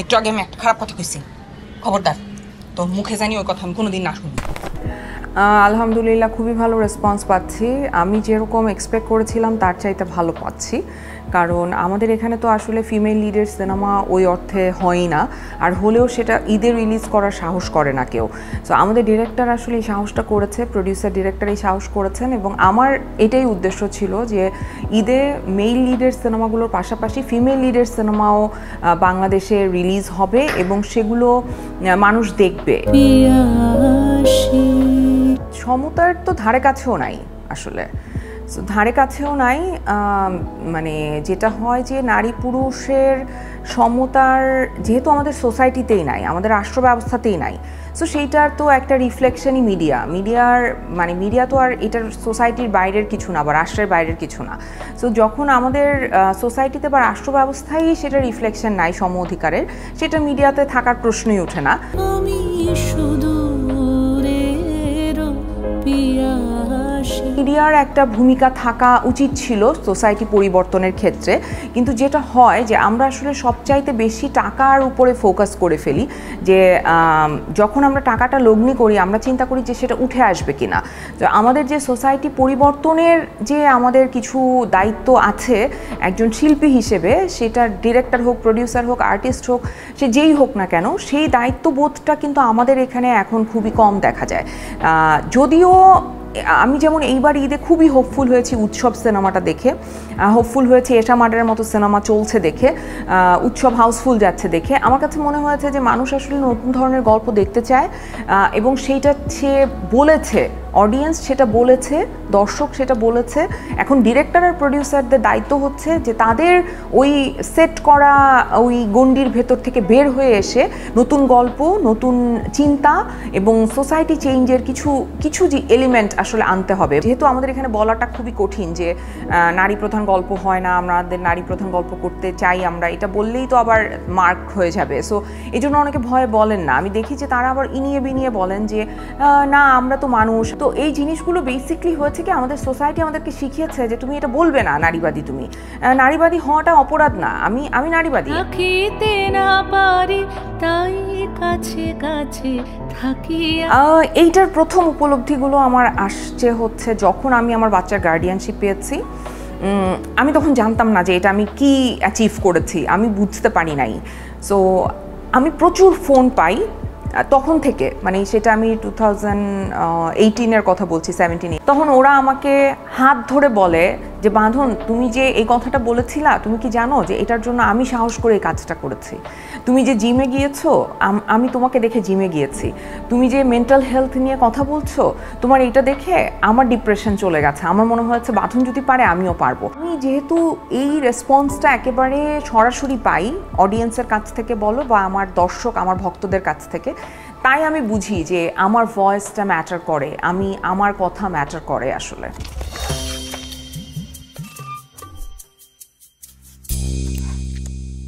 একটু আগে আমি একটা খারাপ কথা কইছি, খবরদার তোর মুখে জানি ওই কথা আমি কোনোদিন না শুনি। আলহামদুলিল্লাহ খুবই ভালো রেসপন্স পাচ্ছি। আমি যেরকম এক্সপেক্ট করেছিলাম তার চাইতে ভালো পাচ্ছি, কারণ আমাদের এখানে তো আসলে ফিমেল লিডের সিনেমা ওই অর্থে হয়ই না, আর হলেও সেটা ঈদে রিলিজ করার সাহস করে না কেউ। সো আমাদের ডিরেক্টর আসলে এই সাহসটা করেছে, প্রডিউসার ডিরেক্টর এই সাহস করেছেন, এবং আমার এটাই উদ্দেশ্য ছিল যে ঈদে মেল লিডের সিনেমাগুলোর পাশাপাশি ফিমেল লিডের সিনেমাও বাংলাদেশে রিলিজ হবে এবং সেগুলো মানুষ দেখবে। সমতার তো ধারে কাছেও নাই আসলে, ধারে কাছেও নাই। মানে যেটা হয় যে নারী পুরুষের সমতার যেহেতু আমাদের সোসাইটিতেই নাই, আমাদের রাষ্ট্র ব্যবস্থাতেই নাই, সো সেইটার তো একটা রিফ্লেকশনই মিডিয়া তো আর এটার সোসাইটির বাইরের কিছু না বা রাষ্ট্রের বাইরের কিছু না। সো যখন আমাদের সোসাইটিতে বা রাষ্ট্র ব্যবস্থায় সেটা রিফ্লেকশন নাই সম অধিকারের, সেটা মিডিয়াতে থাকার প্রশ্নই ওঠে না। মিডিয়ার একটা ভূমিকা থাকা উচিত ছিল সোসাইটি পরিবর্তনের ক্ষেত্রে, কিন্তু যেটা হয় যে আমরা আসলে সবচাইতে বেশি টাকার উপরে ফোকাস করে ফেলি, যে যখন আমরা টাকাটা লগ্নি করি আমরা চিন্তা করি যে সেটা উঠে আসবে কিনা। তো আমাদের যে সোসাইটি পরিবর্তনের যে আমাদের কিছু দায়িত্ব আছে একজন শিল্পী হিসেবে, সেটা ডিরেক্টর হোক, প্রডিউসার হোক, আর্টিস্ট হোক, সে যেই হোক না কেন, সেই দায়িত্ববোধটা কিন্তু আমাদের এখানে এখন খুবই কম দেখা যায়। যদিও আমি যেমন এইবার ঈদে খুবই হোপফুল হয়েছি উৎসব সিনেমাটা দেখে, হোপফুল হয়েছি এশা মার্ডারের মতো সিনেমা চলছে দেখে, উৎসব হাউসফুল যাচ্ছে দেখে। আমার কাছে মনে হয়েছে যে মানুষ আসলে নতুন ধরনের গল্প দেখতে চায়, এবং সেইটা সে বলেছে, অডিয়েন্স সেটা বলেছে, দর্শক সেটা বলেছে। এখন ডিরেক্টর আর প্রডিউসারদের দায়িত্ব হচ্ছে যে তাদের ওই সেট করা ওই গণ্ডির ভেতর থেকে বের হয়ে এসে নতুন গল্প, নতুন চিন্তা এবং সোসাইটি চেঞ্জের কিছু যে এলিমেন্ট আসলে আনতে হবে। যেহেতু আমাদের এখানে বলাটা খুবই কঠিন যে নারী প্রধান গল্প হয় না, আমাদের নারী প্রধান গল্প করতে চাই আমরা, এটা বললেই তো আবার মার্ক হয়ে যাবে। সো এই জন্য অনেকে ভয়ে বলেন না। আমি দেখি যে তারা আবার ইনিয়ে বিনিয়ে বলেন যে না, আমরা তো মানুষ। তো এই জিনিসগুলো বেসিকলি হয়েছে কি, আমাদের সোসাইটি আমাদেরকে শিখিয়েছে যে তুমি এটা বলবে না নারীবাদী, তুমি নারীবাদী হওয়াটা অপরাধ না, আমি নারীবাদী। এইটার প্রথম উপলব্ধিগুলো আমার আসছে হচ্ছে যখন আমি আমার বাচ্চার গার্ডিয়ানশিপ পেয়েছি। আমি তখন জানতাম না যে এটা আমি কি অ্যাচিভ করেছি, আমি বুঝতে পারি নাই। সো আমি প্রচুর ফোন পাই তখন থেকে, মানে সেটা আমি 2018-এর কথা বলছি, 17-এ। তখন ওরা আমাকে হাত ধরে বলে যে বাঁধন, তুমি যে এই কথাটা বলেছিলা, তুমি কি জানো যে এটার জন্য আমি সাহস করে এই কাজটা করেছি। তুমি যে জিমে গিয়েছো, আমি তোমাকে দেখে জিমে গিয়েছি। তুমি যে মেন্টাল হেলথ নিয়ে কথা বলছো, তোমার এইটা দেখে আমার ডিপ্রেশন চলে গেছে। আমার মনে হয়েছে বাঁধন যদি পারে আমিও পারবো। আমি যেহেতু এই রেসপন্সটা একেবারে সরাসরি পাই অডিয়েন্সের কাছ থেকে বলো বা আমার দর্শক, আমার ভক্তদের কাছ থেকে, তাই আমি বুঝি যে আমার ভয়েসটা ম্যাটার করে, আমার কথা ম্যাটার করে আসলে।